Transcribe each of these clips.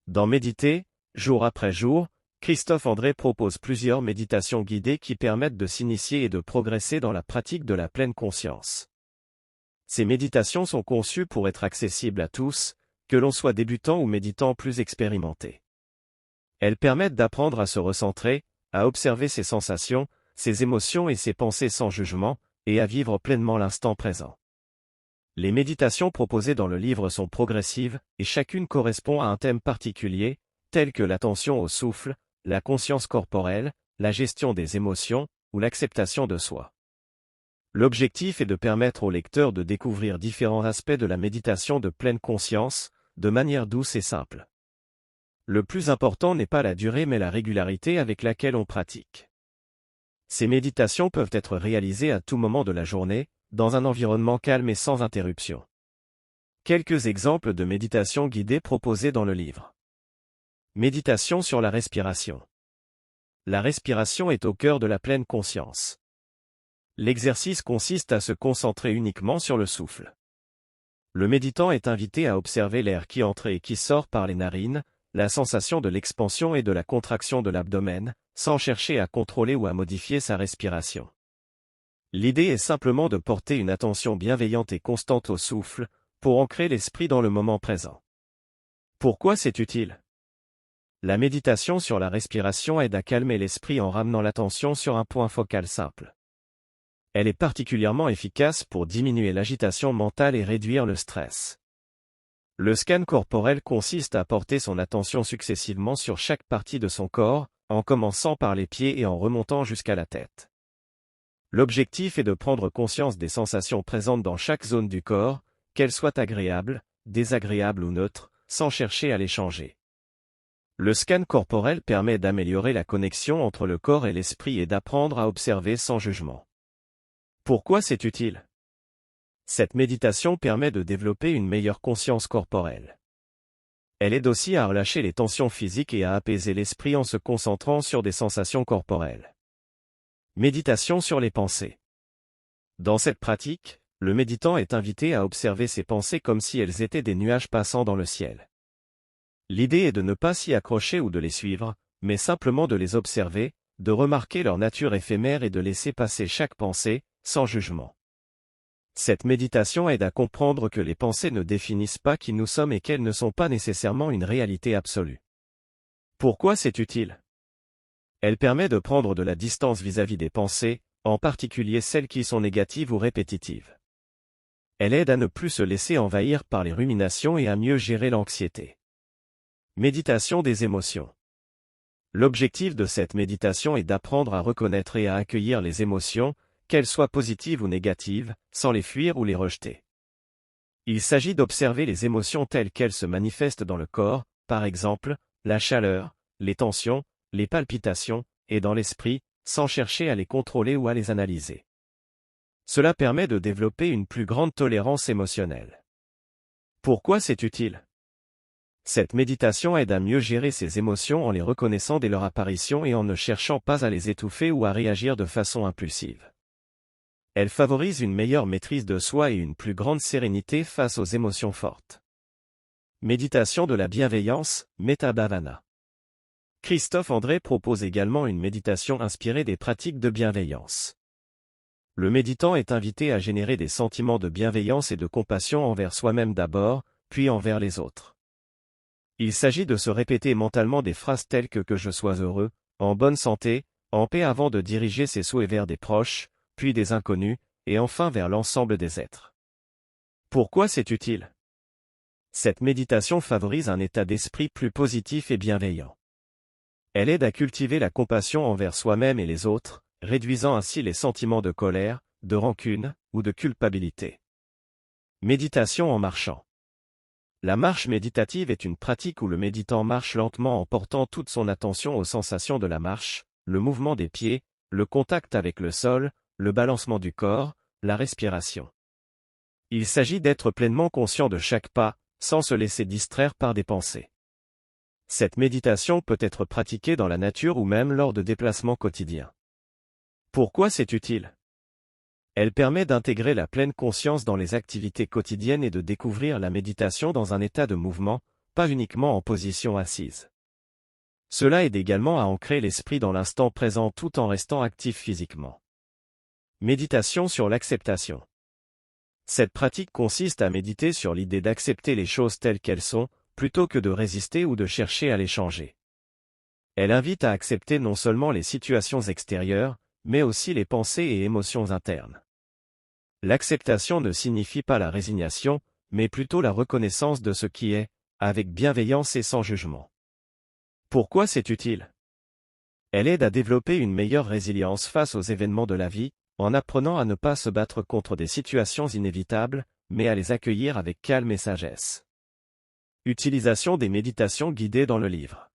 Dans Méditer, jour après jour, Christophe André propose plusieurs méditations guidées qui permettent de s'initier et de progresser dans la pratique de la pleine conscience. Ces méditations sont conçues pour être accessibles à tous, que l'on soit débutant ou méditant plus expérimenté. Elles permettent d'apprendre à se recentrer, à observer ses sensations, ses émotions et ses pensées sans jugement, et à vivre pleinement l'instant présent. Les méditations proposées dans le livre sont progressives, et chacune correspond à un thème particulier, tel que l'attention au souffle, la conscience corporelle, la gestion des émotions, ou l'acceptation de soi. L'objectif est de permettre au lecteur de découvrir différents aspects de la méditation de pleine conscience, de manière douce et simple. Le plus important n'est pas la durée mais la régularité avec laquelle on pratique. Ces méditations peuvent être réalisées à tout moment de la journée, dans un environnement calme et sans interruption. Quelques exemples de méditations guidées proposées dans le livre. Méditation sur la respiration. La respiration est au cœur de la pleine conscience. L'exercice consiste à se concentrer uniquement sur le souffle. Le méditant est invité à observer l'air qui entre et qui sort par les narines, la sensation de l'expansion et de la contraction de l'abdomen, sans chercher à contrôler ou à modifier sa respiration. L'idée est simplement de porter une attention bienveillante et constante au souffle, pour ancrer l'esprit dans le moment présent. Pourquoi c'est utile ? La méditation sur la respiration aide à calmer l'esprit en ramenant l'attention sur un point focal simple. Elle est particulièrement efficace pour diminuer l'agitation mentale et réduire le stress. Le scan corporel consiste à porter son attention successivement sur chaque partie de son corps, en commençant par les pieds et en remontant jusqu'à la tête. L'objectif est de prendre conscience des sensations présentes dans chaque zone du corps, qu'elles soient agréables, désagréables ou neutres, sans chercher à les changer. Le scan corporel permet d'améliorer la connexion entre le corps et l'esprit et d'apprendre à observer sans jugement. Pourquoi c'est utile ? Cette méditation permet de développer une meilleure conscience corporelle. Elle aide aussi à relâcher les tensions physiques et à apaiser l'esprit en se concentrant sur des sensations corporelles. Méditation sur les pensées. Dans cette pratique, le méditant est invité à observer ses pensées comme si elles étaient des nuages passant dans le ciel. L'idée est de ne pas s'y accrocher ou de les suivre, mais simplement de les observer, de remarquer leur nature éphémère et de laisser passer chaque pensée, sans jugement. Cette méditation aide à comprendre que les pensées ne définissent pas qui nous sommes et qu'elles ne sont pas nécessairement une réalité absolue. Pourquoi c'est utile ? Elle permet de prendre de la distance vis-à-vis des pensées, en particulier celles qui sont négatives ou répétitives. Elle aide à ne plus se laisser envahir par les ruminations et à mieux gérer l'anxiété. Méditation des émotions. L'objectif de cette méditation est d'apprendre à reconnaître et à accueillir les émotions, qu'elles soient positives ou négatives, sans les fuir ou les rejeter. Il s'agit d'observer les émotions telles qu'elles se manifestent dans le corps, par exemple, la chaleur, les tensions, les palpitations, et dans l'esprit, sans chercher à les contrôler ou à les analyser. Cela permet de développer une plus grande tolérance émotionnelle. Pourquoi c'est utile ? Cette méditation aide à mieux gérer ses émotions en les reconnaissant dès leur apparition et en ne cherchant pas à les étouffer ou à réagir de façon impulsive. Elle favorise une meilleure maîtrise de soi et une plus grande sérénité face aux émotions fortes. Méditation de la bienveillance, Metta Bhavana. Christophe André propose également une méditation inspirée des pratiques de bienveillance. Le méditant est invité à générer des sentiments de bienveillance et de compassion envers soi-même d'abord, puis envers les autres. Il s'agit de se répéter mentalement des phrases telles que je sois heureux, en bonne santé, en paix avant de diriger ses souhaits vers des proches, puis des inconnus, et enfin vers l'ensemble des êtres. Pourquoi c'est utile ? Cette méditation favorise un état d'esprit plus positif et bienveillant. Elle aide à cultiver la compassion envers soi-même et les autres, réduisant ainsi les sentiments de colère, de rancune, ou de culpabilité. Méditation en marchant. La marche méditative est une pratique où le méditant marche lentement en portant toute son attention aux sensations de la marche, le mouvement des pieds, le contact avec le sol, le balancement du corps, la respiration. Il s'agit d'être pleinement conscient de chaque pas, sans se laisser distraire par des pensées. Cette méditation peut être pratiquée dans la nature ou même lors de déplacements quotidiens. Pourquoi c'est utile ? Elle permet d'intégrer la pleine conscience dans les activités quotidiennes et de découvrir la méditation dans un état de mouvement, pas uniquement en position assise. Cela aide également à ancrer l'esprit dans l'instant présent tout en restant actif physiquement. Méditation sur l'acceptation. Cette pratique consiste à méditer sur l'idée d'accepter les choses telles qu'elles sont, plutôt que de résister ou de chercher à les changer. Elle invite à accepter non seulement les situations extérieures, mais aussi les pensées et émotions internes. L'acceptation ne signifie pas la résignation, mais plutôt la reconnaissance de ce qui est, avec bienveillance et sans jugement. Pourquoi c'est utile? Elle aide à développer une meilleure résilience face aux événements de la vie, en apprenant à ne pas se battre contre des situations inévitables, mais à les accueillir avec calme et sagesse. Utilisation des méditations guidées dans le livre.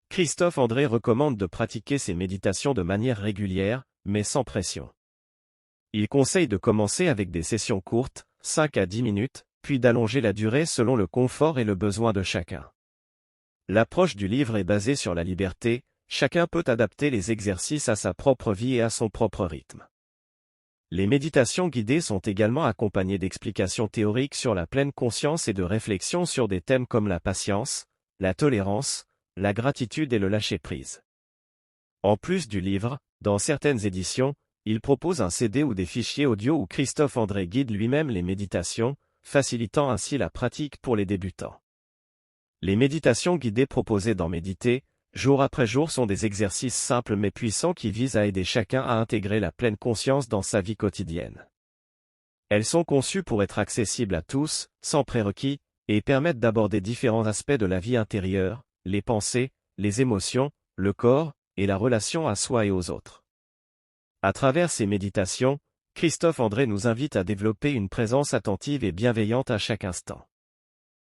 Christophe André recommande de pratiquer ces méditations de manière régulière, mais sans pression. Il conseille de commencer avec des sessions courtes, 5 à 10 minutes, puis d'allonger la durée selon le confort et le besoin de chacun. L'approche du livre est basée sur la liberté, chacun peut adapter les exercices à sa propre vie et à son propre rythme. Les méditations guidées sont également accompagnées d'explications théoriques sur la pleine conscience et de réflexions sur des thèmes comme la patience, la tolérance, la gratitude et le lâcher-prise. En plus du livre, dans certaines éditions, il propose un CD ou des fichiers audio où Christophe André guide lui-même les méditations, facilitant ainsi la pratique pour les débutants. Les méditations guidées proposées dans Méditer, jour après jour sont des exercices simples mais puissants qui visent à aider chacun à intégrer la pleine conscience dans sa vie quotidienne. Elles sont conçues pour être accessibles à tous, sans prérequis, et permettent d'aborder différents aspects de la vie intérieure, les pensées, les émotions, le corps, et la relation à soi et aux autres. À travers ces méditations, Christophe André nous invite à développer une présence attentive et bienveillante à chaque instant.